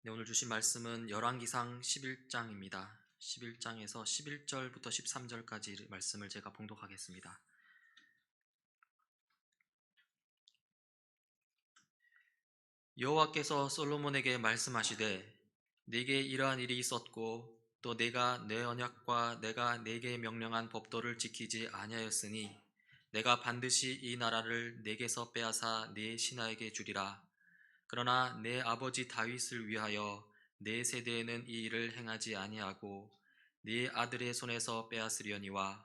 네, 오늘 주신 말씀은 열왕기상 11장입니다. 11장에서 11절부터 13절까지 말씀을 제가 봉독하겠습니다. 여호와께서 솔로몬에게 말씀하시되 네게 이러한 일이 있었고 또 내가 내 언약과 내가 네게 명령한 법도를 지키지 아니하였으니 내가 반드시 이 나라를 네게서 빼앗아 네 신하에게 주리라. 그러나 내 아버지 다윗을 위하여 내 세대에는 이 일을 행하지 아니하고 네 아들의 손에서 빼앗으려니와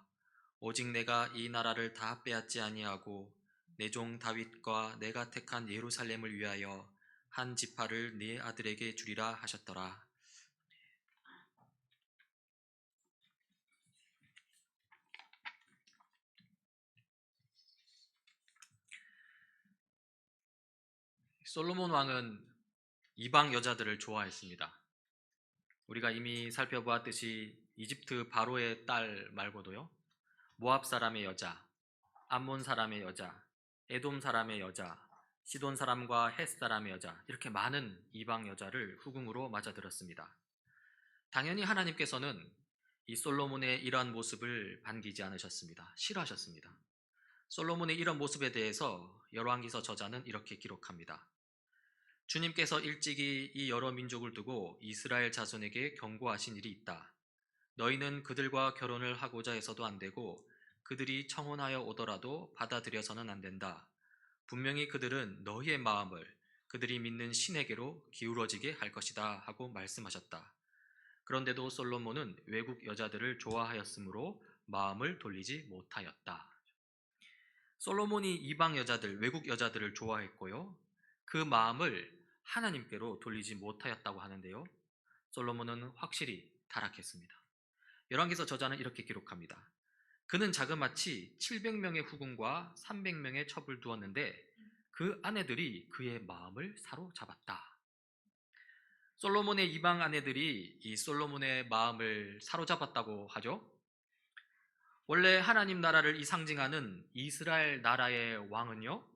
오직 내가 이 나라를 다 빼앗지 아니하고 내 종 다윗과 내가 택한 예루살렘을 위하여 한 지파를 네 아들에게 주리라 하셨더라. 솔로몬 왕은 이방 여자들을 좋아했습니다. 우리가 이미 살펴보았듯이 이집트 바로의 딸 말고도요, 모압 사람의 여자, 암몬 사람의 여자, 에돔 사람의 여자, 시돈 사람과 헷 사람의 여자, 이렇게 많은 이방 여자를 후궁으로 맞아들었습니다. 당연히 하나님께서는 이 솔로몬의 이러한 모습을 반기지 않으셨습니다. 싫어하셨습니다. 솔로몬의 이런 모습에 대해서 열왕기서 저자는 이렇게 기록합니다. 주님께서 일찍이 이 여러 민족을 두고 이스라엘 자손에게 경고하신 일이 있다. 너희는 그들과 결혼을 하고자 해서도 안 되고 그들이 청혼하여 오더라도 받아들여서는 안 된다. 분명히 그들은 너희의 마음을 그들이 믿는 신에게로 기울어지게 할 것이다 하고 말씀하셨다. 그런데도 솔로몬은 외국 여자들을 좋아하였으므로 마음을 돌리지 못하였다. 솔로몬이 이방 여자들, 외국 여자들을 좋아했고요, 그 마음을 하나님께로 돌리지 못하였다고 하는데요, 솔로몬은 확실히 타락했습니다. 열왕기서 저자는 이렇게 기록합니다. 그는 자그마치 700명의 후궁과 300명의 첩을 두었는데 그 아내들이 그의 마음을 사로잡았다. 솔로몬의 이방 아내들이 이 솔로몬의 마음을 사로잡았다고 하죠. 원래 하나님 나라를 상징하는 이스라엘 나라의 왕은요,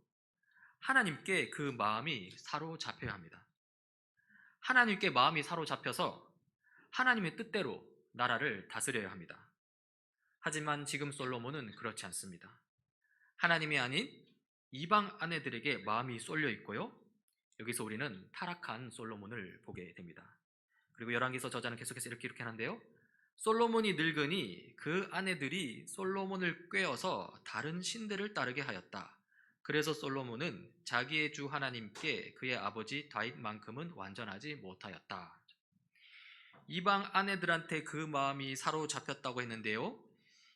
하나님께 그 마음이 사로잡혀야 합니다. 하나님께 마음이 사로잡혀서 하나님의 뜻대로 나라를 다스려야 합니다. 하지만 지금 솔로몬은 그렇지 않습니다. 하나님이 아닌 이방 아내들에게 마음이 쏠려 있고요, 여기서 우리는 타락한 솔로몬을 보게 됩니다. 그리고 열왕기서 저자는 계속해서 이렇게 하는데요, 솔로몬이 늙으니 그 아내들이 솔로몬을 꾀어서 다른 신들을 따르게 하였다. 그래서 솔로몬은 자기의 주 하나님께 그의 아버지 다윗만큼은 완전하지 못하였다. 이방 아내들한테 그 마음이 사로잡혔다고 했는데요,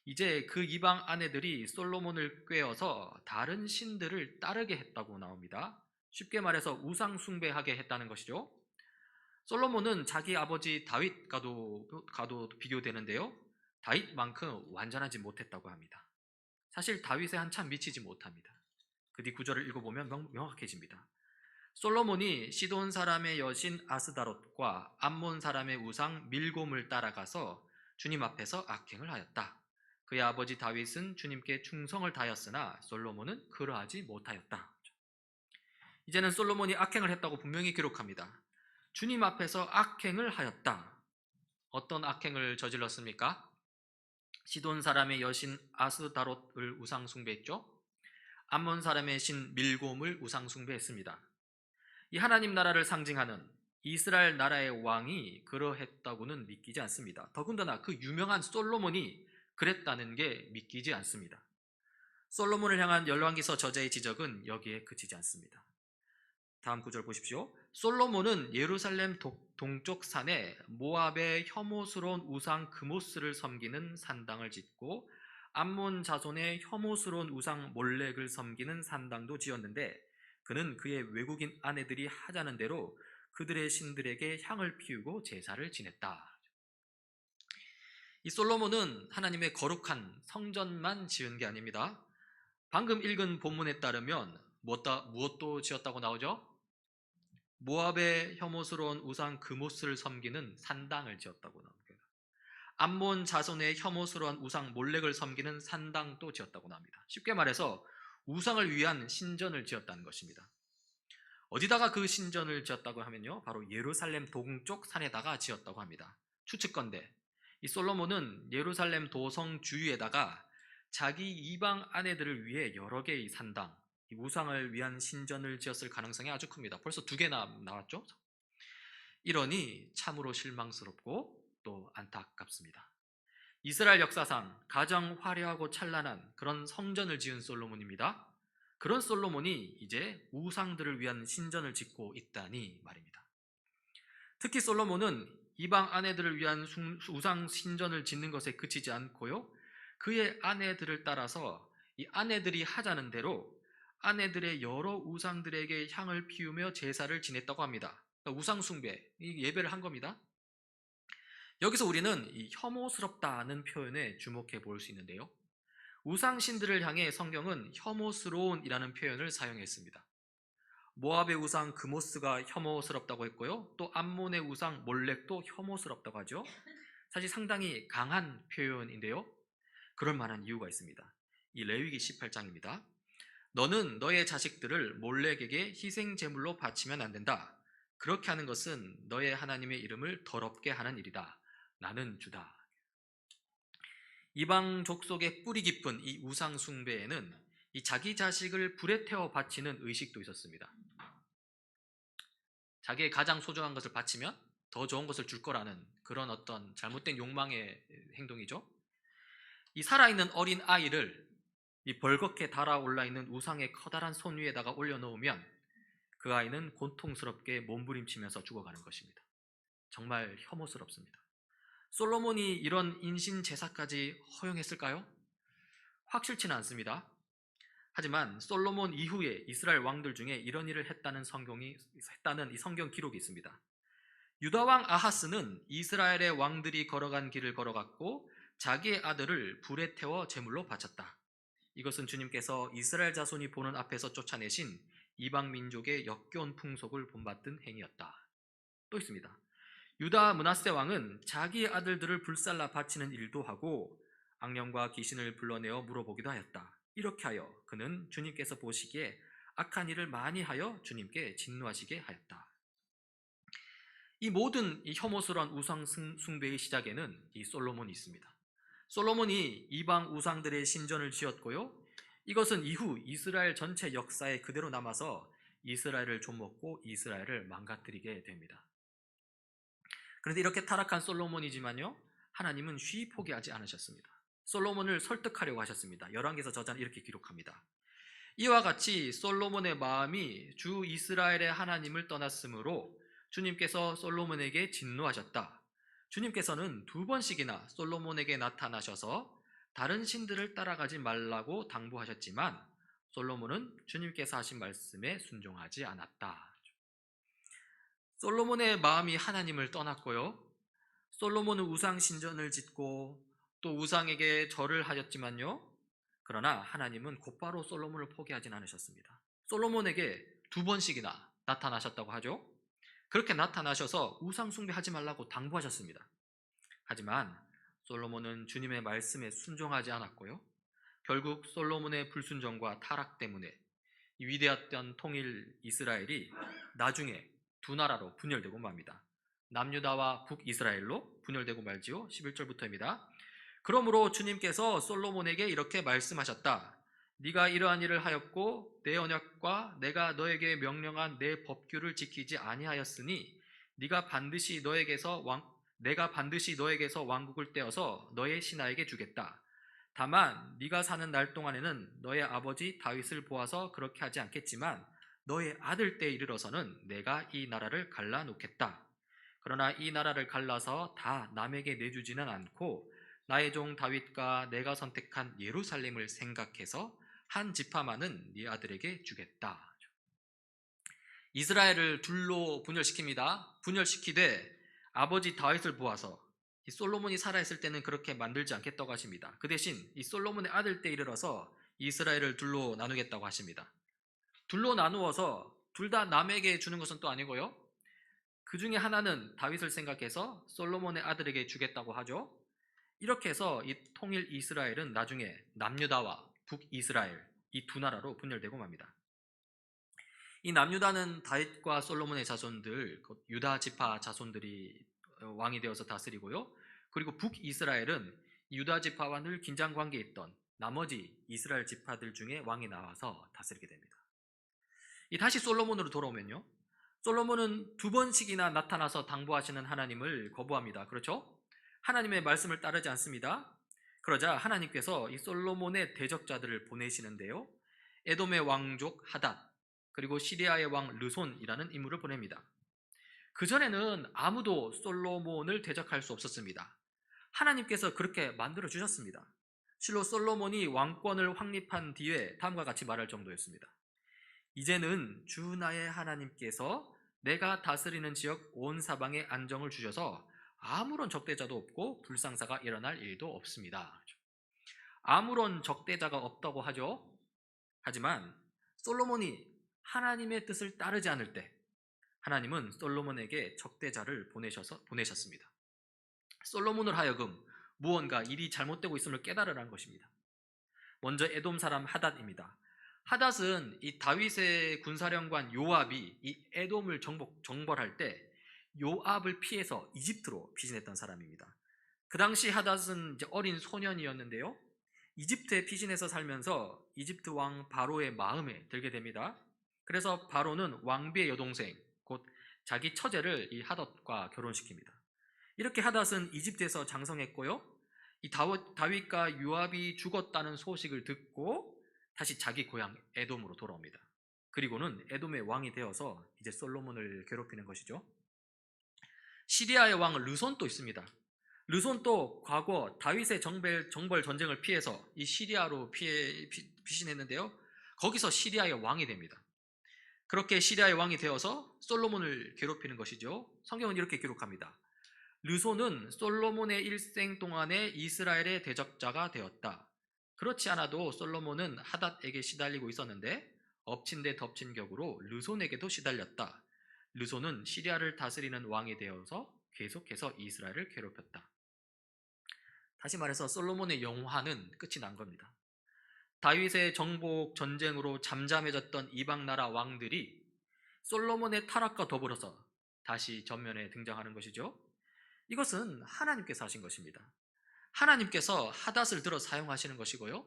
이제 그 이방 아내들이 솔로몬을 꾀어서 다른 신들을 따르게 했다고 나옵니다. 쉽게 말해서 우상 숭배하게 했다는 것이죠. 솔로몬은 자기 아버지 다윗과도 비교되는데요, 다윗만큼 완전하지 못했다고 합니다. 사실 다윗에 한참 미치지 못합니다. 그 뒤 구절을 읽어보면 명확해집니다. 솔로몬이 시돈 사람의 여신 아스다롯과 암몬 사람의 우상 밀곰을 따라가서 주님 앞에서 악행을 하였다. 그의 아버지 다윗은 주님께 충성을 다하였으나 솔로몬은 그러하지 못하였다. 이제는 솔로몬이 악행을 했다고 분명히 기록합니다. 주님 앞에서 악행을 하였다. 어떤 악행을 저질렀습니까? 시돈 사람의 여신 아스다롯을 우상 숭배했죠. 암몬 사람의 신 밀곰을 우상 숭배했습니다. 이 하나님 나라를 상징하는 이스라엘 나라의 왕이 그러했다고는 믿기지 않습니다. 더군다나 그 유명한 솔로몬이 그랬다는 게 믿기지 않습니다. 솔로몬을 향한 열왕기서 저자의 지적은 여기에 그치지 않습니다. 다음 구절 보십시오. 솔로몬은 예루살렘 동쪽 산에 모압의 혐오스러운 우상 그모스를 섬기는 산당을 짓고 암몬 자손의 혐오스러운 우상 몰렉을 섬기는 산당도 지었는데 그는 그의 외국인 아내들이 하자는 대로 그들의 신들에게 향을 피우고 제사를 지냈다. 이 솔로몬은 하나님의 거룩한 성전만 지은 게 아닙니다. 방금 읽은 본문에 따르면 무엇도 지었다고 나오죠? 모압의 혐오스러운 우상 그모스를 섬기는 산당을 지었다고 나옵니다. 암몬 자손의 혐오스러운 우상 몰렉을 섬기는 산당도 지었다고 나옵니다. 쉽게 말해서 우상을 위한 신전을 지었다는 것입니다. 어디다가 그 신전을 지었다고 하면요, 바로 예루살렘 동쪽 산에다가 지었다고 합니다. 추측건대 이 솔로몬은 예루살렘 도성 주위에다가 자기 이방 아내들을 위해 여러 개의 산당, 이 우상을 위한 신전을 지었을 가능성이 아주 큽니다. 벌써 두 개나 나왔죠. 이러니 참으로 실망스럽고 또 안타깝습니다. 이스라엘 역사상 가장 화려하고 찬란한 그런 성전을 지은 솔로몬입니다. 그런 솔로몬이 이제 우상들을 위한 신전을 짓고 있다니 말입니다. 특히 솔로몬은 이방 아내들을 위한 우상 신전을 짓는 것에 그치지 않고요, 그의 아내들을 따라서 이 아내들이 하자는 대로 아내들의 여러 우상들에게 향을 피우며 제사를 지냈다고 합니다. 그러니까 우상 숭배, 예배를 한 겁니다. 여기서 우리는 이 혐오스럽다는 표현에 주목해 볼 수 있는데요, 우상신들을 향해 성경은 혐오스러운이라는 표현을 사용했습니다. 모압의 우상 그모스가 혐오스럽다고 했고요, 또 암몬의 우상 몰렉도 혐오스럽다고 하죠. 사실 상당히 강한 표현인데요, 그럴 만한 이유가 있습니다. 이 레위기 18장입니다. 너는 너의 자식들을 몰렉에게 희생 제물로 바치면 안 된다. 그렇게 하는 것은 너의 하나님의 이름을 더럽게 하는 일이다. 나는 주다. 이방 족속의 뿌리 깊은 이 우상 숭배에는 이 자기 자식을 불에 태워 바치는 의식도 있었습니다. 자기의 가장 소중한 것을 바치면 더 좋은 것을 줄 거라는 그런 어떤 잘못된 욕망의 행동이죠. 이 살아있는 어린 아이를 이 벌겋게 달아올라 있는 우상의 커다란 손 위에다가 올려놓으면 그 아이는 고통스럽게 몸부림치면서 죽어가는 것입니다. 정말 혐오스럽습니다. 솔로몬이 이런 인신 제사까지 허용했을까요? 확실치는 않습니다. 하지만 솔로몬 이후에 이스라엘 왕들 중에 이런 일을 했다는 이 성경 기록이 있습니다. 유다 왕 아하스는 이스라엘의 왕들이 걸어간 길을 걸어갔고 자기의 아들을 불에 태워 제물로 바쳤다. 이것은 주님께서 이스라엘 자손이 보는 앞에서 쫓아내신 이방 민족의 역겨운 풍속을 본받던 행위였다. 또 있습니다. 유다 므낫세 왕은 자기의 아들들을 불살라 바치는 일도 하고 악령과 귀신을 불러내어 물어보기도 하였다. 이렇게 하여 그는 주님께서 보시기에 악한 일을 많이 하여 주님께 진노하시게 하였다. 이 모든 이 혐오스러운 우상 숭배의 시작에는 이 솔로몬이 있습니다. 솔로몬이 이방 우상들의 신전을 지었고요, 이것은 이후 이스라엘 전체 역사에 그대로 남아서 이스라엘을 좀먹고 이스라엘을 망가뜨리게 됩니다. 그런데 이렇게 타락한 솔로몬이지만요, 하나님은 쉬이 포기하지 않으셨습니다. 솔로몬을 설득하려고 하셨습니다. 열왕기서 저자는 이렇게 기록합니다. 이와 같이 솔로몬의 마음이 주 이스라엘의 하나님을 떠났으므로 주님께서 솔로몬에게 진노하셨다. 주님께서는 2번씩이나 솔로몬에게 나타나셔서 다른 신들을 따라가지 말라고 당부하셨지만 솔로몬은 주님께서 하신 말씀에 순종하지 않았다. 솔로몬의 마음이 하나님을 떠났고요, 솔로몬은 우상 신전을 짓고 또 우상에게 절을 하셨지만요, 그러나 하나님은 곧바로 솔로몬을 포기하진 않으셨습니다. 솔로몬에게 2번씩이나 나타나셨다고 하죠. 그렇게 나타나셔서 우상 숭배하지 말라고 당부하셨습니다. 하지만 솔로몬은 주님의 말씀에 순종하지 않았고요, 결국 솔로몬의 불순종과 타락 때문에 이 위대했던 통일 이스라엘이 나중에 두 나라로 분열되고 맙니다. 남유다와 북이스라엘로 분열되고 말지요. 11절부터입니다. 그러므로 주님께서 솔로몬에게 이렇게 말씀하셨다. 네가 이러한 일을 하였고 내 언약과 내가 너에게 명령한 내 법규를 지키지 아니하였으니 내가 반드시 너에게서 왕국을 떼어서 너의 신하에게 주겠다. 다만 네가 사는 날 동안에는 너의 아버지 다윗을 보아서 그렇게 하지 않겠지만 너의 아들 때에 이르러서는 내가 이 나라를 갈라놓겠다. 그러나 이 나라를 갈라서 다 남에게 내주지는 않고 나의 종 다윗과 내가 선택한 예루살렘을 생각해서 한 지파만은 네 아들에게 주겠다. 이스라엘을 둘로 분열시킵니다. 분열시키되 아버지 다윗을 보아서 이 솔로몬이 살아있을 때는 그렇게 만들지 않겠다고 하십니다. 그 대신 이 솔로몬의 아들 때 이르러서 이스라엘을 둘로 나누겠다고 하십니다. 둘로 나누어서 둘 다 남에게 주는 것은 또 아니고요, 그 중에 하나는 다윗을 생각해서 솔로몬의 아들에게 주겠다고 하죠. 이렇게 해서 이 통일 이스라엘은 나중에 남유다와 북이스라엘 이 두 나라로 분열되고 맙니다. 이 남유다는 다윗과 솔로몬의 자손들, 곧 유다 지파 자손들이 왕이 되어서 다스리고요. 그리고 북이스라엘은 유다 지파와 늘 긴장 관계에 있던 나머지 이스라엘 지파들 중에 왕이 나와서 다스리게 됩니다. 이 다시 솔로몬으로 돌아오면요. 솔로몬은 두 번씩이나 나타나서 당부하시는 하나님을 거부합니다. 그렇죠? 하나님의 말씀을 따르지 않습니다. 그러자 하나님께서 이 솔로몬의 대적자들을 보내시는데요. 에돔의 왕족 하닷, 그리고 시리아의 왕 르손이라는 인물을 보냅니다. 그전에는 아무도 솔로몬을 대적할 수 없었습니다. 하나님께서 그렇게 만들어 주셨습니다. 실로 솔로몬이 왕권을 확립한 뒤에 다음과 같이 말할 정도였습니다. 이제는 주 나의 하나님께서 내가 다스리는 지역 온 사방에 안정을 주셔서 아무런 적대자도 없고 불상사가 일어날 일도 없습니다. 아무런 적대자가 없다고 하죠. 하지만 솔로몬이 하나님의 뜻을 따르지 않을 때 하나님은 솔로몬에게 적대자를 보내셨습니다. 솔로몬을 하여금 무언가 일이 잘못되고 있음을 깨달으라는 것입니다. 먼저 에돔 사람 하닷입니다. 하닷은 이 다윗의 군사령관 요압이 이 에돔을 정벌할 때 요압을 피해서 이집트로 피신했던 사람입니다. 그 당시 하닷은 이제 어린 소년이었는데요. 이집트에 피신해서 살면서 이집트 왕 바로의 마음에 들게 됩니다. 그래서 바로는 왕비의 여동생, 곧 자기 처제를 이 하닷과 결혼시킵니다. 이렇게 하닷은 이집트에서 장성했고요. 이 다윗과 요압이 죽었다는 소식을 듣고 다시 자기 고향 에돔으로 돌아옵니다. 그리고는 에돔의 왕이 되어서 이제 솔로몬을 괴롭히는 것이죠. 시리아의 왕 르손도 있습니다. 르손도 과거 다윗의 정벌 전쟁을 피해서 이 시리아로 피신했는데요. 거기서 시리아의 왕이 됩니다. 그렇게 시리아의 왕이 되어서 솔로몬을 괴롭히는 것이죠. 성경은 이렇게 기록합니다. 르손은 솔로몬의 일생 동안에 이스라엘의 대적자가 되었다. 그렇지 않아도 솔로몬은 하닷에게 시달리고 있었는데 엎친 데 덮친 격으로 르손에게도 시달렸다. 르손은 시리아를 다스리는 왕이 되어서 계속해서 이스라엘을 괴롭혔다. 다시 말해서 솔로몬의 영화는 끝이 난 겁니다. 다윗의 정복 전쟁으로 잠잠해졌던 이방 나라 왕들이 솔로몬의 타락과 더불어서 다시 전면에 등장하는 것이죠. 이것은 하나님께서 하신 것입니다. 하나님께서 하닷을 들어 사용하시는 것이고요.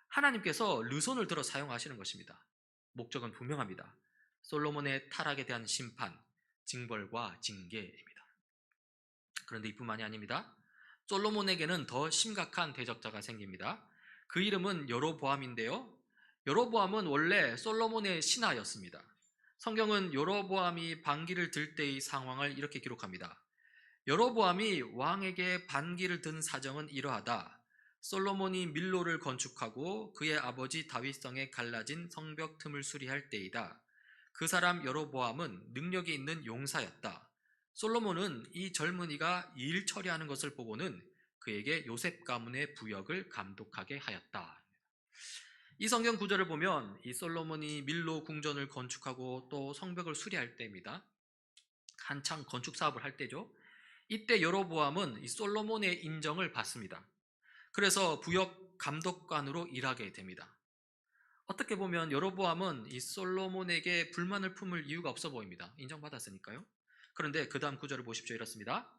하나님께서 르손을 들어 사용하시는 것입니다. 목적은 분명합니다. 솔로몬의 타락에 대한 심판, 징벌과 징계입니다. 그런데 이뿐만이 아닙니다. 솔로몬에게는 더 심각한 대적자가 생깁니다. 그 이름은 여로보암인데요. 여로보암은 원래 솔로몬의 신하였습니다. 성경은 여로보암이 반기를 들 때의 상황을 이렇게 기록합니다. 여로보암이 왕에게 반기를 든 사정은 이러하다. 솔로몬이 밀로를 건축하고 그의 아버지 다윗성에 갈라진 성벽 틈을 수리할 때이다. 그 사람 여로보암은 능력이 있는 용사였다. 솔로몬은 이 젊은이가 일 처리하는 것을 보고는 그에게 요셉 가문의 부역을 감독하게 하였다. 이 성경 구절을 보면 이 솔로몬이 밀로 궁전을 건축하고 또 성벽을 수리할 때입니다. 한창 건축 사업을 할 때죠. 이때 여로보암은 이 솔로몬의 인정을 받습니다. 그래서 부역 감독관으로 일하게 됩니다. 어떻게 보면 여로보암은 이 솔로몬에게 불만을 품을 이유가 없어 보입니다. 인정받았으니까요. 그런데 그 다음 구절을 보십시오. 이렇습니다.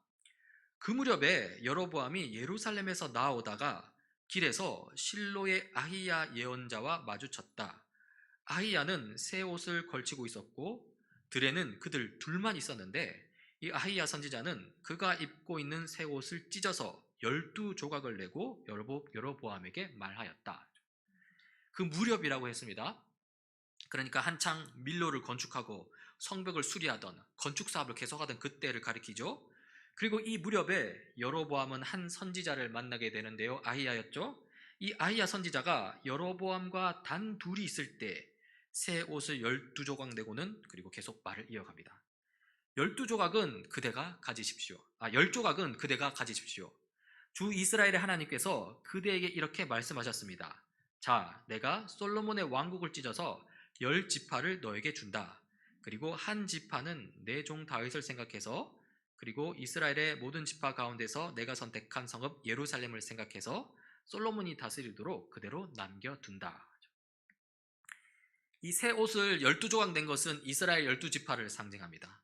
그 무렵에 여로보암이 예루살렘에서 나오다가 길에서 실로의 아히야 예언자와 마주쳤다. 아히야는 새 옷을 걸치고 있었고 들에는 그들 둘만 있었는데 이 아히야 선지자는 그가 입고 있는 새 옷을 찢어서 12조각을 내고 여로보암에게 말하였다. 그 무렵이라고 했습니다. 그러니까 한창 밀로를 건축하고 성벽을 수리하던 건축 사업을 계속하던 그때를 가리키죠. 그리고 이 무렵에 여로보암은 한 선지자를 만나게 되는데요. 아히야였죠. 이 아히야 선지자가 여로보암과 단 둘이 있을 때 새 옷을 12조각 내고는 그리고 계속 말을 이어갑니다. 12조각은 그대가 가지십시오. 10조각은 그대가 가지십시오. 주 이스라엘의 하나님께서 그대에게 이렇게 말씀하셨습니다. 자, 내가 솔로몬의 왕국을 찢어서 10지파를 너에게 준다. 그리고 한 지파는 내 종 다윗을 생각해서 그리고 이스라엘의 모든 지파 가운데서 내가 선택한 성읍 예루살렘을 생각해서 솔로몬이 다스리도록 그대로 남겨둔다. 이 새 옷을 12조각 낸 것은 이스라엘 12지파를 상징합니다.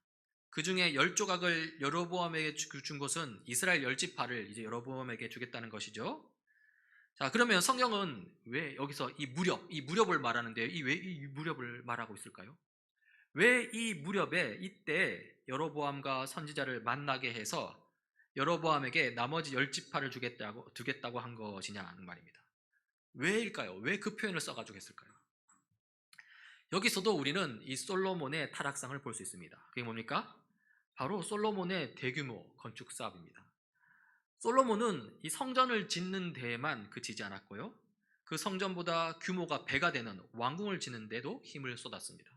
그 중에 10조각을 여로보암에게 준 것은 이스라엘 10지파를 이제 여로보암에게 주겠다는 것이죠. 자, 그러면 성경은 왜 여기서 이 무렵을 말하는데요. 왜 이 무렵을 말하고 있을까요? 왜 이 무렵에 이때 여로보암과 선지자를 만나게 해서 여로보암에게 나머지 10지파를 주겠다고 한 것이냐는 말입니다. 왜일까요? 왜 그 표현을 써가지고 했을까요? 여기서도 우리는 이 솔로몬의 타락상을 볼 수 있습니다. 그게 뭡니까? 바로 솔로몬의 대규모 건축 사업입니다. 솔로몬은 이 성전을 짓는 데에만 그치지 않았고요. 그 성전보다 규모가 배가 되는 왕궁을 짓는 데도 힘을 쏟았습니다.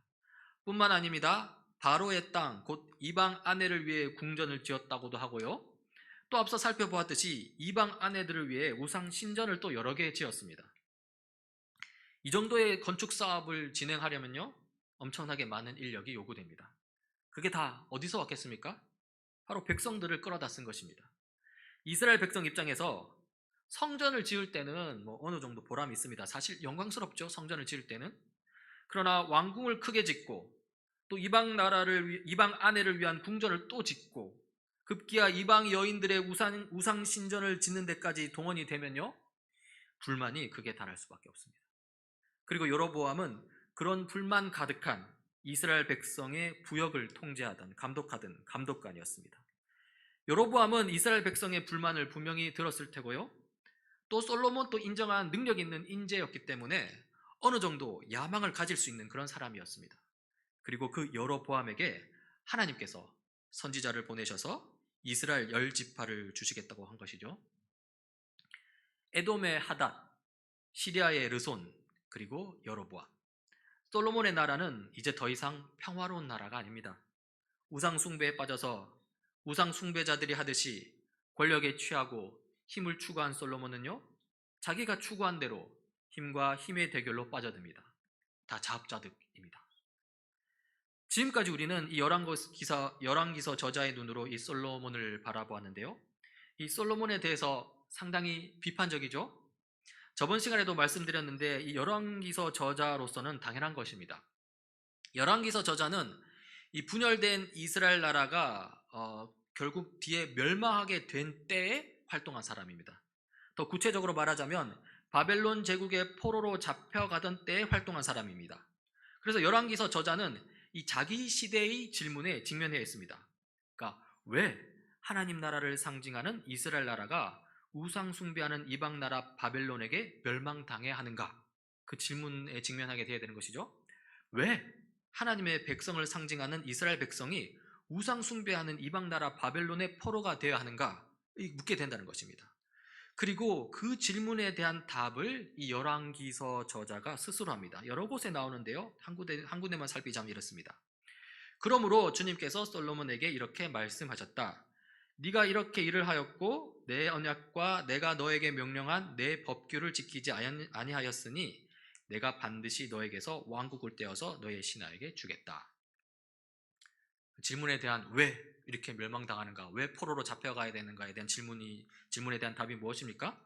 뿐만 아닙니다. 바로의 땅, 곧 이방 아내를 위해 궁전을 지었다고도 하고요. 또 앞서 살펴보았듯이 이방 아내들을 위해 우상 신전을 또 여러 개 지었습니다. 이 정도의 건축 사업을 진행하려면요, 엄청나게 많은 인력이 요구됩니다. 그게 다 어디서 왔겠습니까? 바로 백성들을 끌어다 쓴 것입니다. 이스라엘 백성 입장에서 성전을 지을 때는 어느 정도 보람이 있습니다. 사실 영광스럽죠, 성전을 지을 때는. 그러나 왕궁을 크게 짓고 또 이방 아내를 위한 궁전을 또 짓고 급기야 이방 여인들의 우상 신전을 짓는 데까지 동원이 되면요, 불만이 극에 달할 수밖에 없습니다. 그리고 여로보암은 그런 불만 가득한 이스라엘 백성의 부역을 통제하던 감독하던 감독관이었습니다. 여로보암은 이스라엘 백성의 불만을 분명히 들었을 테고요. 또 솔로몬도 인정한 능력 있는 인재였기 때문에 어느 정도 야망을 가질 수 있는 그런 사람이었습니다. 그리고 그 여로보암에게 하나님께서 선지자를 보내셔서 이스라엘 10지파를 주시겠다고 한 것이죠. 에돔의 하닷, 시리아의 르손, 그리고 여로보암. 솔로몬의 나라는 이제 더 이상 평화로운 나라가 아닙니다. 우상 숭배에 빠져서 우상 숭배자들이 하듯이 권력에 취하고 힘을 추구한 솔로몬은요, 자기가 추구한 대로 힘과 힘의 대결로 빠져듭니다. 다 자업자득입니다. 지금까지 우리는 이 열왕기서 저자의 눈으로 이 솔로몬을 바라보았는데요. 이 솔로몬에 대해서 상당히 비판적이죠. 저번 시간에도 말씀드렸는데 이 열왕기서 저자로서는 당연한 것입니다. 열왕기서 저자는 이 분열된 이스라엘 나라가 결국 뒤에 멸망하게 된 때에 활동한 사람입니다. 더 구체적으로 말하자면 바벨론 제국의 포로로 잡혀가던 때에 활동한 사람입니다. 그래서 열왕기서 저자는 이 자기 시대의 질문에 직면해야 했습니다. 그러니까 왜 하나님 나라를 상징하는 이스라엘 나라가 우상 숭배하는 이방 나라 바벨론에게 멸망당해야 하는가? 그 질문에 직면하게 되어야 되는 것이죠. 왜 하나님의 백성을 상징하는 이스라엘 백성이 우상 숭배하는 이방 나라 바벨론의 포로가 되어야 하는가? 묻게 된다는 것입니다. 그리고 그 질문에 대한 답을 이 열왕기서 저자가 스스로 합니다. 여러 곳에 나오는데요, 한 군데만 살피자면 이렇습니다. 그러므로 주님께서 솔로몬에게 이렇게 말씀하셨다. 네가 이렇게 일을 하였고 내 언약과 내가 너에게 명령한 내 법규를 지키지 아니하였으니 내가 반드시 너에게서 왕국을 떼어서 너의 신하에게 주겠다. 질문에 대한 왜 이렇게 멸망당하는가, 왜 포로로 잡혀가야 되는가에 대한 질문에 대한 답이 무엇입니까?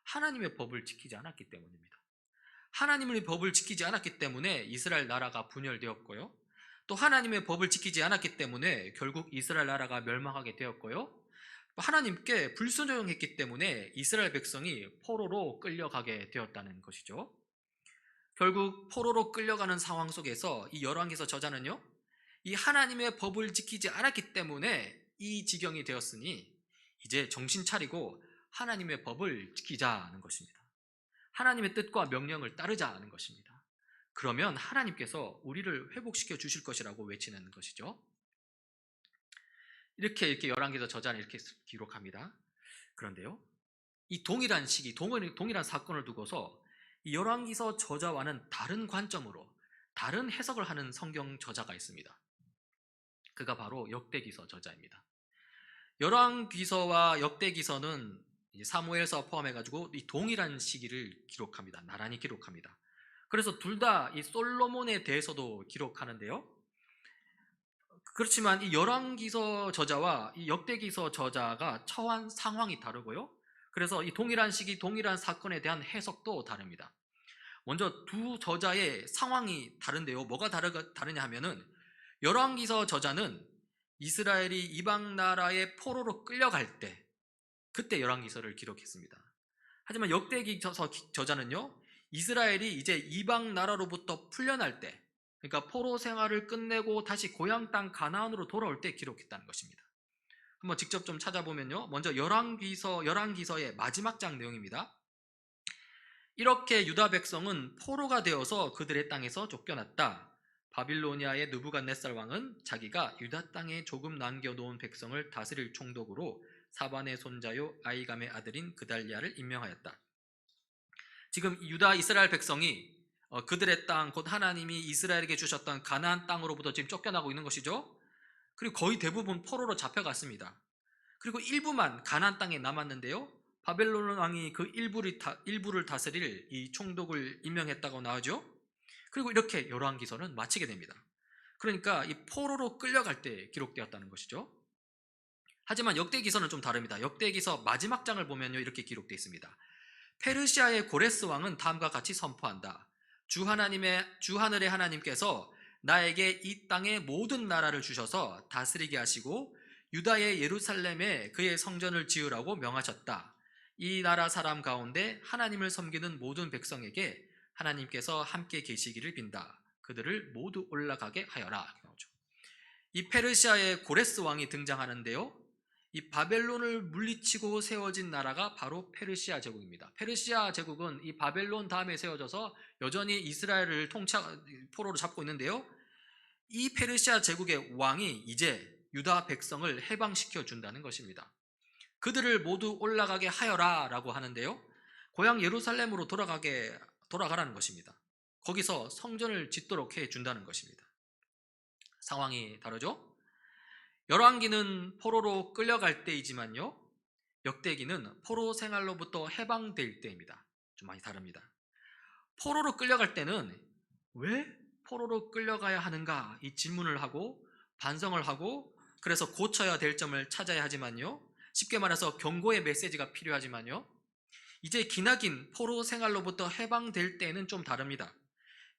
하나님의 법을 지키지 않았기 때문입니다. 하나님의 법을 지키지 않았기 때문에 이스라엘 나라가 분열되었고요. 또 하나님의 법을 지키지 않았기 때문에 결국 이스라엘 나라가 멸망하게 되었고요. 하나님께 불순종했기 때문에 이스라엘 백성이 포로로 끌려가게 되었다는 것이죠. 결국 포로로 끌려가는 상황 속에서 이 열왕기서 저자는요, 이 하나님의 법을 지키지 않았기 때문에 이 지경이 되었으니 이제 정신 차리고 하나님의 법을 지키자는 것입니다. 하나님의 뜻과 명령을 따르자는 것입니다. 그러면 하나님께서 우리를 회복시켜 주실 것이라고 외치는 것이죠. 이렇게 열왕기서 저자는 이렇게 기록합니다. 그런데요, 이 동일한 시기, 동일한 사건을 두고서 이 열왕기서 저자와는 다른 관점으로 다른 해석을 하는 성경 저자가 있습니다. 그가 바로 역대기서 저자입니다. 열왕기서와 역대기서는 사무엘서 포함해가지고 이 동일한 시기를 기록합니다. 나란히 기록합니다. 그래서 둘 다 이 솔로몬에 대해서도 기록하는데요. 그렇지만 이 열왕기서 저자와 이 역대기서 저자가 처한 상황이 다르고요. 그래서 이 동일한 시기, 동일한 사건에 대한 해석도 다릅니다. 먼저 두 저자의 상황이 다른데요. 뭐가 다르냐 하면은 열왕기서 저자는 이스라엘이 이방 나라의 포로로 끌려갈 때 그때 열왕기서를 기록했습니다. 하지만 역대기서 저자는요, 이스라엘이 이제 이방 나라로부터 풀려날 때, 그러니까 포로 생활을 끝내고 다시 고향 땅 가나안으로 돌아올 때 기록했다는 것입니다. 한번 직접 좀 찾아보면요, 먼저 열왕기서의 마지막 장 내용입니다. 이렇게 유다 백성은 포로가 되어서 그들의 땅에서 쫓겨났다. 바빌로니아의 느부갓네살 왕은 자기가 유다 땅에 조금 남겨놓은 백성을 다스릴 총독으로 사반의 손자요 아이감의 아들인 그달리아를 임명하였다. 지금 유다 이스라엘 백성이 그들의 땅, 곧 하나님이 이스라엘에게 주셨던 가나안 땅으로부터 지금 쫓겨나고 있는 것이죠. 그리고 거의 대부분 포로로 잡혀갔습니다. 그리고 일부만 가나안 땅에 남았는데요, 바벨론 왕이 그 일부를 다스릴 이 총독을 임명했다고 나오죠. 그리고 이렇게 열왕기서는 마치게 됩니다. 그러니까 이 포로로 끌려갈 때 기록되었다는 것이죠. 하지만 역대기서는 좀 다릅니다. 역대기서 마지막 장을 보면요, 이렇게 기록되어 있습니다. 페르시아의 고레스 왕은 다음과 같이 선포한다. 주 하늘의 하나님께서 나에게 이 땅의 모든 나라를 주셔서 다스리게 하시고 유다의 예루살렘에 그의 성전을 지으라고 명하셨다. 이 나라 사람 가운데 하나님을 섬기는 모든 백성에게 하나님께서 함께 계시기를 빈다. 그들을 모두 올라가게 하여라. 이 페르시아의 고레스 왕이 등장하는데요, 이 바벨론을 물리치고 세워진 나라가 바로 페르시아 제국입니다. 페르시아 제국은 이 바벨론 다음에 세워져서 여전히 이스라엘을 포로로 잡고 있는데요, 이 페르시아 제국의 왕이 이제 유다 백성을 해방시켜 준다는 것입니다. 그들을 모두 올라가게 하여라 라고 하는데요, 고향 예루살렘으로 돌아가라는 것입니다. 거기서 성전을 짓도록 해 준다는 것입니다. 상황이 다르죠? 열왕기는 포로로 끌려갈 때이지만요, 역대기는 포로 생활로부터 해방될 때입니다. 좀 많이 다릅니다. 포로로 끌려갈 때는 왜 포로로 끌려가야 하는가, 이 질문을 하고 반성을 하고 그래서 고쳐야 될 점을 찾아야 하지만요, 쉽게 말해서 경고의 메시지가 필요하지만요, 이제 기나긴 포로 생활로부터 해방될 때는 좀 다릅니다.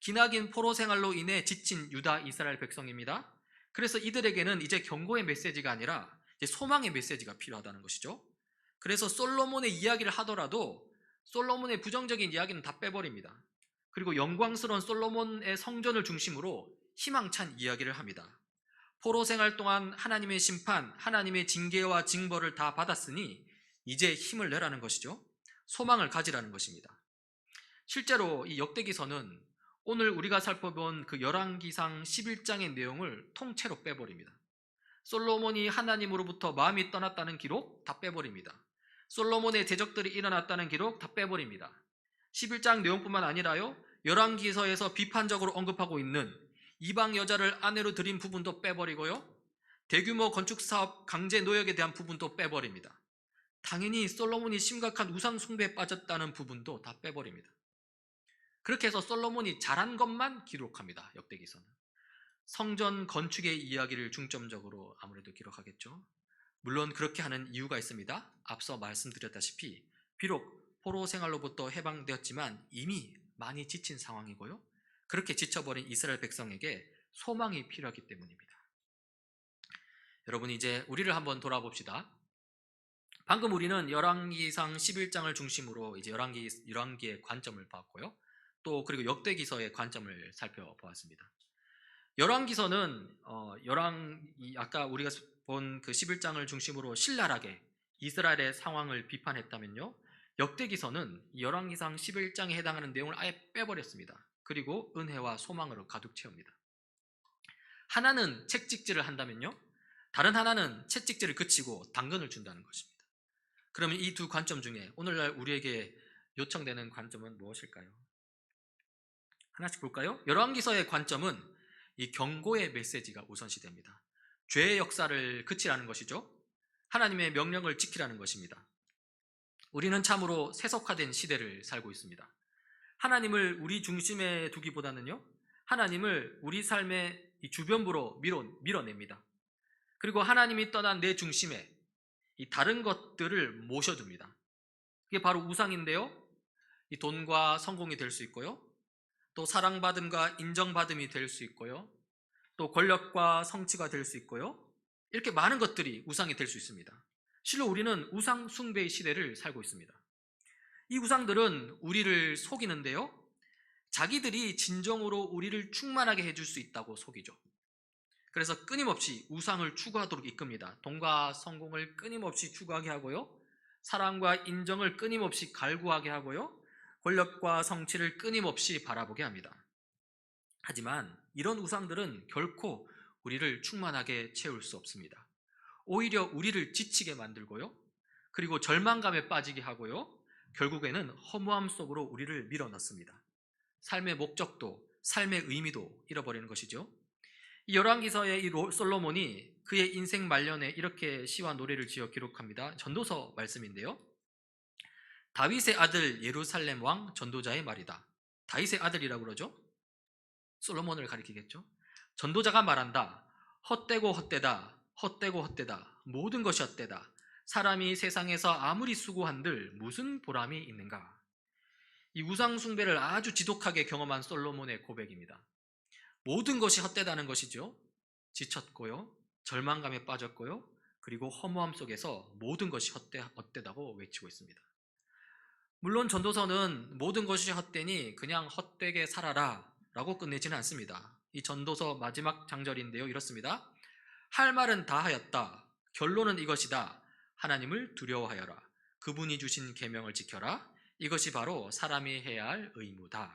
기나긴 포로 생활로 인해 지친 유다 이스라엘 백성입니다. 그래서 이들에게는 이제 경고의 메시지가 아니라 이제 소망의 메시지가 필요하다는 것이죠. 그래서 솔로몬의 이야기를 하더라도 솔로몬의 부정적인 이야기는 다 빼버립니다. 그리고 영광스러운 솔로몬의 성전을 중심으로 희망찬 이야기를 합니다. 포로 생활 동안 하나님의 심판, 하나님의 징계와 징벌을 다 받았으니 이제 힘을 내라는 것이죠. 소망을 가지라는 것입니다. 실제로 이 역대기서는 오늘 우리가 살펴본 그 열왕기상 11장의 내용을 통째로 빼버립니다. 솔로몬이 하나님으로부터 마음이 떠났다는 기록 다 빼버립니다. 솔로몬의 대적들이 일어났다는 기록 다 빼버립니다. 11장 내용뿐만 아니라요, 열왕기서에서 비판적으로 언급하고 있는 이방 여자를 아내로 들인 부분도 빼버리고요, 대규모 건축사업 강제 노역에 대한 부분도 빼버립니다. 당연히 솔로몬이 심각한 우상 숭배에 빠졌다는 부분도 다 빼버립니다. 그렇게 해서 솔로몬이 잘한 것만 기록합니다. 역대기서는 성전 건축의 이야기를 중점적으로 아무래도 기록하겠죠. 물론 그렇게 하는 이유가 있습니다. 앞서 말씀드렸다시피 비록 포로 생활로부터 해방되었지만 이미 많이 지친 상황이고요, 그렇게 지쳐버린 이스라엘 백성에게 소망이 필요하기 때문입니다. 여러분, 이제 우리를 한번 돌아봅시다. 방금 우리는 열왕기상 11장을 중심으로 이제 열왕기의 관점을 봤고요, 또 그리고 역대기서의 관점을 살펴보았습니다. 열왕기서는 아까 우리가 본 그 11장을 중심으로 신랄하게 이스라엘의 상황을 비판했다면요, 역대기서는 열왕기상 11장에 해당하는 내용을 아예 빼버렸습니다. 그리고 은혜와 소망으로 가득 채웁니다. 하나는 채찍질을 한다면요, 다른 하나는 채찍질을 그치고 당근을 준다는 것입니다. 그러면 이 두 관점 중에 오늘날 우리에게 요청되는 관점은 무엇일까요? 하나씩 볼까요? 열왕기서의 관점은 이 경고의 메시지가 우선시됩니다. 죄의 역사를 그치라는 것이죠. 하나님의 명령을 지키라는 것입니다. 우리는 참으로 세속화된 시대를 살고 있습니다. 하나님을 우리 중심에 두기보다는요, 하나님을 우리 삶의 이 주변부로 밀어냅니다. 그리고 하나님이 떠난 내 중심에 이 다른 것들을 모셔둡니다. 그게 바로 우상인데요, 이 돈과 성공이 될 수 있고요, 또 사랑받음과 인정받음이 될 수 있고요. 또 권력과 성취가 될 수 있고요. 이렇게 많은 것들이 우상이 될 수 있습니다. 실로 우리는 우상 숭배의 시대를 살고 있습니다. 이 우상들은 우리를 속이는데요. 자기들이 진정으로 우리를 충만하게 해줄 수 있다고 속이죠. 그래서 끊임없이 우상을 추구하도록 이끕니다. 돈과 성공을 끊임없이 추구하게 하고요. 사랑과 인정을 끊임없이 갈구하게 하고요. 권력과 성취를 끊임없이 바라보게 합니다. 하지만 이런 우상들은 결코 우리를 충만하게 채울 수 없습니다. 오히려 우리를 지치게 만들고요. 그리고 절망감에 빠지게 하고요. 결국에는 허무함 속으로 우리를 밀어넣습니다. 삶의 목적도 삶의 의미도 잃어버리는 것이죠. 이 열왕기서의 이 솔로몬이 그의 인생 말년에 이렇게 시와 노래를 지어 기록합니다. 전도서 말씀인데요. 다윗의 아들 예루살렘 왕 전도자의 말이다. 다윗의 아들이라고 그러죠. 솔로몬을 가리키겠죠. 전도자가 말한다. 헛되고 헛되다. 헛되고 헛되다. 모든 것이 헛되다. 사람이 세상에서 아무리 수고한들 무슨 보람이 있는가. 이 우상 숭배를 아주 지독하게 경험한 솔로몬의 고백입니다. 모든 것이 헛되다는 것이죠. 지쳤고요. 절망감에 빠졌고요. 그리고 허무함 속에서 모든 것이 헛되다고 외치고 있습니다. 물론 전도서는 모든 것이 헛되니 그냥 헛되게 살아라 라고 끝내지는 않습니다. 이 전도서 마지막 장절인데요. 이렇습니다. 할 말은 다 하였다. 결론은 이것이다. 하나님을 두려워하여라. 그분이 주신 계명을 지켜라. 이것이 바로 사람이 해야 할 의무다.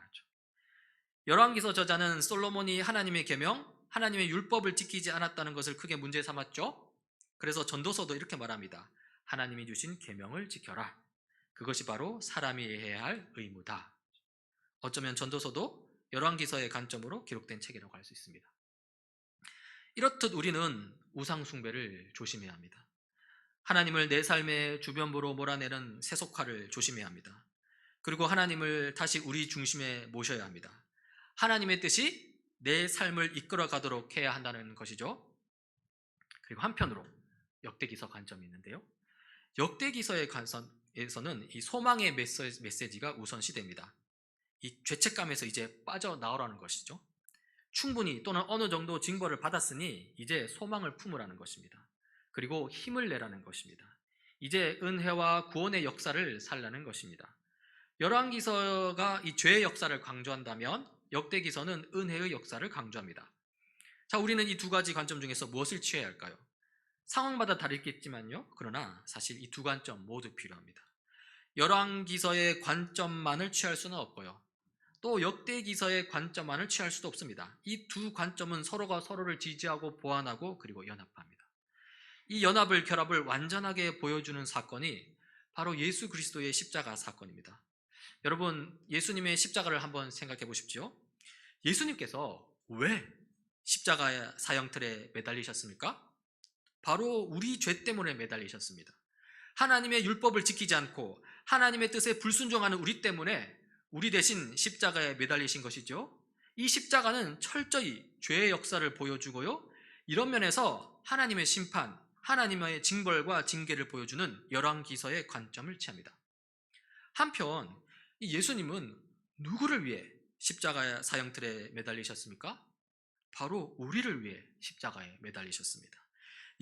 열왕기서 저자는 솔로몬이 하나님의 계명, 하나님의 율법을 지키지 않았다는 것을 크게 문제 삼았죠. 그래서 전도서도 이렇게 말합니다. 하나님이 주신 계명을 지켜라. 그것이 바로 사람이 해야 할 의무다. 어쩌면 전도서도 열왕기서의 관점으로 기록된 책이라고 할 수 있습니다. 이렇듯 우리는 우상 숭배를 조심해야 합니다. 하나님을 내 삶의 주변부로 몰아내는 세속화를 조심해야 합니다. 그리고 하나님을 다시 우리 중심에 모셔야 합니다. 하나님의 뜻이 내 삶을 이끌어 가도록 해야 한다는 것이죠. 그리고 한편으로 역대기서 관점이 있는데요. 역대기서의 관점에서는 이 소망의 메시지가 우선시됩니다. 이 죄책감에서 이제 빠져나오라는 것이죠. 충분히 또는 어느 정도 징벌을 받았으니 이제 소망을 품으라는 것입니다. 그리고 힘을 내라는 것입니다. 이제 은혜와 구원의 역사를 살라는 것입니다. 열왕기서가 이 죄의 역사를 강조한다면 역대기서는 은혜의 역사를 강조합니다. 자, 우리는 이 두 가지 관점 중에서 무엇을 취해야 할까요? 상황마다 다르겠지만요. 그러나 사실 이 두 관점 모두 필요합니다. 열왕기서의 관점만을 취할 수는 없고요. 또 역대기서의 관점만을 취할 수도 없습니다. 이 두 관점은 서로가 서로를 지지하고 보완하고 그리고 연합합니다. 이 연합을 결합을 완전하게 보여주는 사건이 바로 예수 그리스도의 십자가 사건입니다. 여러분, 예수님의 십자가를 한번 생각해 보십시오. 예수님께서 왜 십자가의 사형틀에 매달리셨습니까? 바로 우리 죄 때문에 매달리셨습니다. 하나님의 율법을 지키지 않고 하나님의 뜻에 불순종하는 우리 때문에 우리 대신 십자가에 매달리신 것이죠. 이 십자가는 철저히 죄의 역사를 보여주고요. 이런 면에서 하나님의 심판, 하나님의 징벌과 징계를 보여주는 열왕기서의 관점을 취합니다. 한편 이 예수님은 누구를 위해 십자가의 사형틀에 매달리셨습니까? 바로 우리를 위해 십자가에 매달리셨습니다.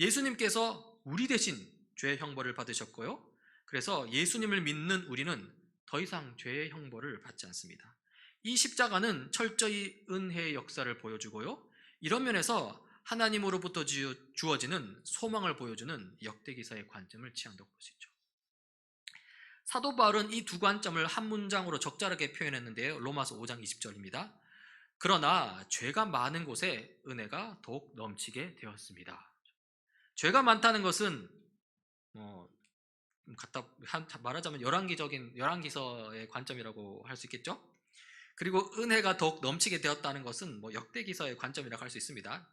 예수님께서 우리 대신 죄의 형벌을 받으셨고요. 그래서 예수님을 믿는 우리는 더 이상 죄의 형벌을 받지 않습니다. 이 십자가는 철저히 은혜의 역사를 보여주고요. 이런 면에서 하나님으로부터 주어지는 소망을 보여주는 역대기서의 관점을 취한다고 볼 수 있죠. 사도 바울은 이 두 관점을 한 문장으로 적절하게 표현했는데요. 로마서 5장 20절입니다. 그러나 죄가 많은 곳에 은혜가 더욱 넘치게 되었습니다. 죄가 많다는 것은 말하자면 열왕기서의 관점이라고 할 수 있겠죠. 그리고 은혜가 더욱 넘치게 되었다는 것은 역대기서의 관점이라고 할 수 있습니다.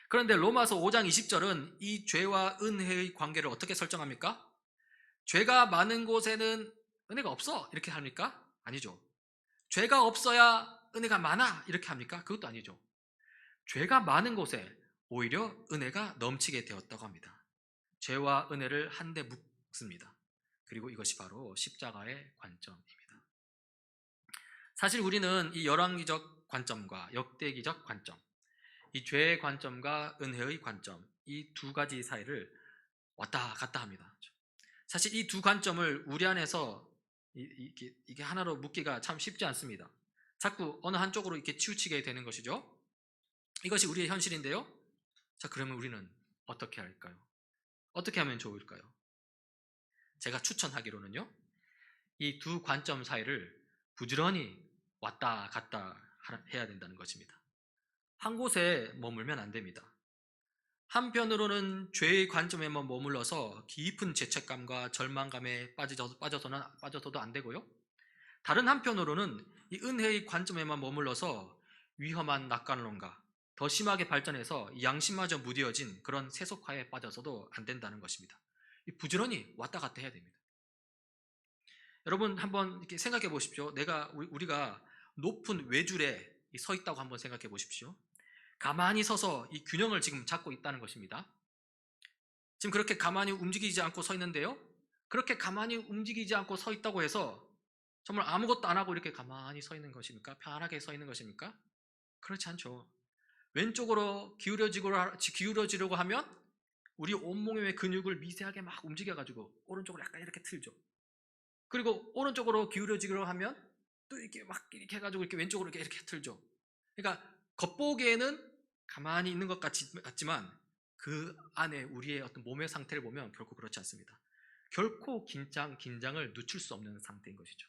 그런데 로마서 5장 20절은 이 죄와 은혜의 관계를 어떻게 설정합니까? 죄가 많은 곳에는 은혜가 없어 이렇게 합니까? 아니죠. 죄가 없어야 은혜가 많아 이렇게 합니까? 그것도 아니죠. 죄가 많은 곳에 오히려 은혜가 넘치게 되었다고 합니다. 죄와 은혜를 한데 묶습니다. 그리고 이것이 바로 십자가의 관점입니다. 사실 우리는 이 열왕기적 관점과 역대기적 관점, 이 죄의 관점과 은혜의 관점, 이 두 가지 사이를 왔다 갔다 합니다. 사실 이 두 관점을 우리 안에서 이게 하나로 묶기가 참 쉽지 않습니다. 자꾸 어느 한쪽으로 이렇게 치우치게 되는 것이죠. 이것이 우리의 현실인데요. 자, 그러면 우리는 어떻게 할까요? 어떻게 하면 좋을까요? 제가 추천하기로는요, 이 두 관점 사이를 부지런히 왔다 갔다 해야 된다는 것입니다. 한 곳에 머물면 안 됩니다. 한편으로는 죄의 관점에만 머물러서 깊은 죄책감과 절망감에 빠져서도 안 되고요. 다른 한편으로는 이 은혜의 관점에만 머물러서 위험한 낙관론과 더 심하게 발전해서 양심마저 무뎌진 그런 세속화에 빠져서도 안 된다는 것입니다. 부지런히 왔다 갔다 해야 됩니다. 여러분 한번 이렇게 생각해 보십시오. 우리가 높은 외줄에 서 있다고 한번 생각해 보십시오. 가만히 서서 이 균형을 지금 잡고 있다는 것입니다. 지금 그렇게 가만히 움직이지 않고 서 있는데요. 그렇게 가만히 움직이지 않고 서 있다고 해서 정말 아무것도 안 하고 이렇게 가만히 서 있는 것입니까? 편안하게 서 있는 것입니까? 그렇지 않죠. 왼쪽으로 기울어지려고 하면 우리 온몸의 근육을 미세하게 막 움직여가지고 오른쪽으로 약간 이렇게 틀죠. 그리고 오른쪽으로 기울어지려고 하면 또 이렇게 막 이렇게 해가지고 이렇게 왼쪽으로 이렇게 틀죠. 그러니까 겉보기에는 가만히 있는 것 같지만 그 안에 우리의 어떤 몸의 상태를 보면 결코 그렇지 않습니다. 결코 긴장을 늦출 수 없는 상태인 것이죠.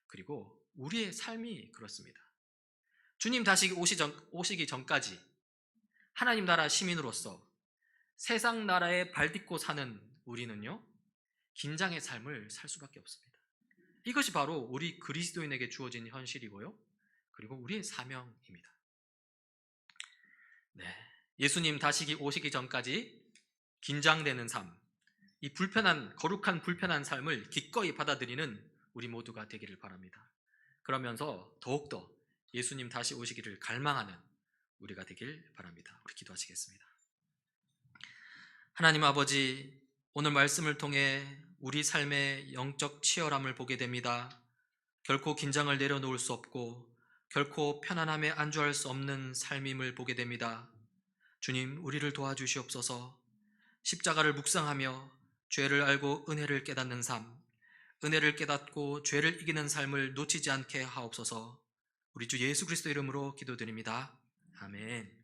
그리고 우리의 삶이 그렇습니다. 주님 다시 오시기 전까지 하나님 나라 시민으로서 세상 나라에 발딛고 사는 우리는요, 긴장의 삶을 살 수밖에 없습니다. 이것이 바로 우리 그리스도인에게 주어진 현실이고요, 그리고 우리의 사명입니다. 네, 예수님 다시 오시기 전까지 긴장되는 삶, 이 거룩한 불편한 삶을 기꺼이 받아들이는 우리 모두가 되기를 바랍니다. 그러면서 더욱더 예수님 다시 오시기를 갈망하는 우리가 되길 바랍니다. 우리 기도하시겠습니다. 하나님 아버지, 오늘 말씀을 통해 우리 삶의 영적 치열함을 보게 됩니다. 결코 긴장을 내려놓을 수 없고 결코 편안함에 안주할 수 없는 삶임을 보게 됩니다. 주님, 우리를 도와주시옵소서. 십자가를 묵상하며 죄를 알고 은혜를 깨닫는 삶, 은혜를 깨닫고 죄를 이기는 삶을 놓치지 않게 하옵소서. 우리 주 예수 그리스도 이름으로 기도드립니다. 아멘.